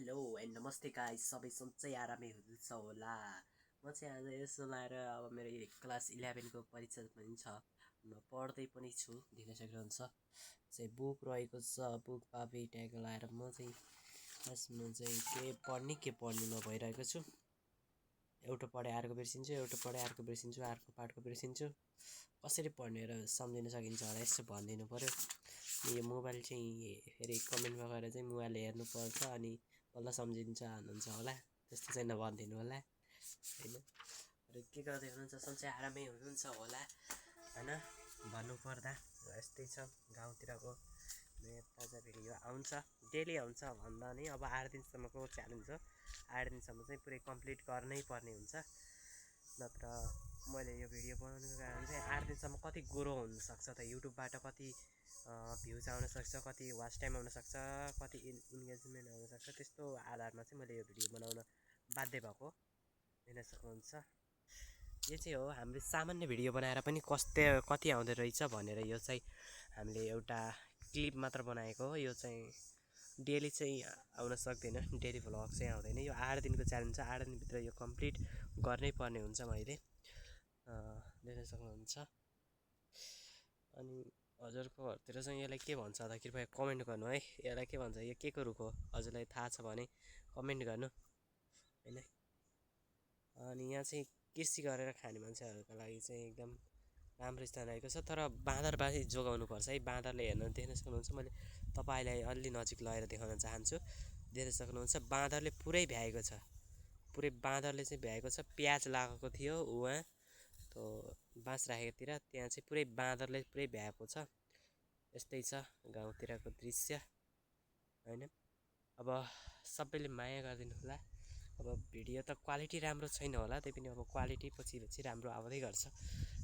Hello and नमस्ते guys, सबै सन्चै आरामै हुनुहुन्छ होला। म चाहिँ आज यसो लाएर अब मेरो क्लास 11को परीक्षा पनि छ, म पढ्दै पनि छु। दिन सक्नुहुन्छ चाहिँ बुक रहेको छ, बुक पापी ट्याग लाएर म चाहिँ खासमा चाहिँ के पढ्ने नभइरहेको छु। एउटा पढे अर्को बिर्सिन्छु, एउटा पढे अर्को बिर्सिन्छु, अर्को पाठको बिर्सिन्छु। कसरी पढ्ने र सम्झिन सकिन्छ होला यसो भनिदिनु पऱ्यो। यो मोबाइल चाहिँ फेरि कमेन्टमा गएर चाहिँ मोबाइल हेर्नुपर्छ अनि बल्ल सम्झिन्छ भन्नुहुन्छ होला, त्यस्तो चाहिँ नभनिदिनु होला होइन। र के गर्दै हुनुहुन्छ, सन्चै आरामै हुनुहुन्छ होला होइन। भन्नुपर्दा यस्तै छ, गाउँतिरको नयाँ ताजा भिडियो आउँछ, डेली आउँछ भन्दा नि अब 8 दिनसम्मको च्यालेन्ज हो। 8 दिनसम्म चाहिँ पुरै कम्प्लिट गर्नै पर्ने हुन्छ, नत्र मैले यो भिडियो बनाउनुको कारण चाहिँ 8 दिनसम्म कति ग्रो हुनसक्छ त, युट्युबबाट कति भ्युज आउनसक्छ, कति वाच टाइम आउनसक्छ, कति इन्गेजमेन्ट आउनसक्छ, त्यस्तो आधारमा चाहिँ मैले यो भिडियो बनाउन बाध्य भएको हेर्न सक्नुहुन्छ। यो चाहिँ हो हामीले सामान्य भिडियो बनाएर पनि कति आउँदो रहेछ भनेर यो चाहिँ हामीले एउटा क्लिप मात्र बनाएको हो। यो चाहिँ डेली चाहिँ आउन सक्दैन, डेली भ्लग चाहिँ आउँदैन। यो 8 दिनको च्यालेन्ज छ, 8 दिनभित्र यो कम्प्लिट गर्नै पर्ने हुन्छ, मैले देख्न सक्नुहुन्छ। अनि हजुरको घरतिर चाहिँ यसलाई के भन्छ त कृपया कमेन्ट गर्नु है। यसलाई के भन्छ, यो के को रुख हो, हजुरलाई थाहा छ भने कमेन्ट गर्नु होइन। अनि यहाँ चाहिँ कृषि गरेर खाने मान्छेहरूको लागि चाहिँ एकदम राम्रो स्थान रहेको छ, तर बाँदरबारी जोगाउनुपर्छ है। बाँदरले देख्न सक्नुहुन्छ, मैले तपाईँलाई अलि नजिक लगेर देखाउन चाहन्छु। देख्न सक्नुहुन्छ बाँदरले पुरै भ्याएको छ, पुरै बाँदरले चाहिँ भ्याएको छ। प्याज लगाएको थियो उहाँ त्यो बाँस राखेकोतिर, त्यहाँ चाहिँ पुरै बाँदरले पुरै भ्याएको छ। यस्तै छ गाउँतिरको दृश्य होइन। अब सबैले माया गरिदिनु होला। अब भिडियो त क्वालिटी राम्रो छैन होला, त्यही पनि अब क्वालिटी पछि राम्रो आउँदै गर्छ,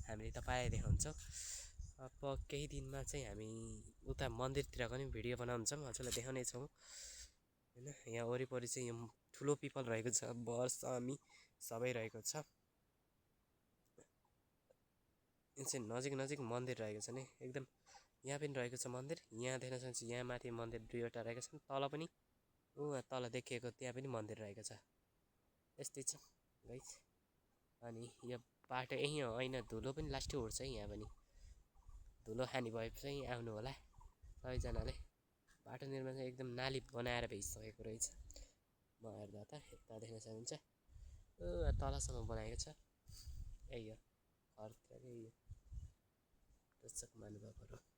हामीले तपाईँलाई देखाउँछौँ। अब केही दिनमा चाहिँ हामी उता मन्दिरतिरको पनि भिडियो बनाउँछौँ, हजुरलाई देखाउने छौँ होइन। यहाँ वरिपरि चाहिँ यो ठुलो पिपल रहेको छ, बर समी सबै रहेको छ। यो चाहिँ नजिक मन्दिर रहेको छ नि, एकदम यहाँ पनि रहेको छ मन्दिर। यहाँ देख्न सक्नुहुन्छ, यहाँ माथि मन्दिर 2वटा रहेको छन्, तल पनि तल देखिएको त्यहाँ पनि मन्दिर रहेको छ। यस्तै छ गाइस। अनि यो बाटो यहीँ हो होइन, धुलो पनि लास्टै उड्छ है। यहाँ पनि धुलो खाने भए चाहिँ आउनु होला सबैजनाले। बाटो निर्माण चाहिँ एकदम नाली बनाएर भइसकेको रहेछ। म हेर्दा त यता देख्न सक्नुहुन्छ तलसम्म बनाएको छ। यही हो घरतिरकै दर्शक महानुभावहरू।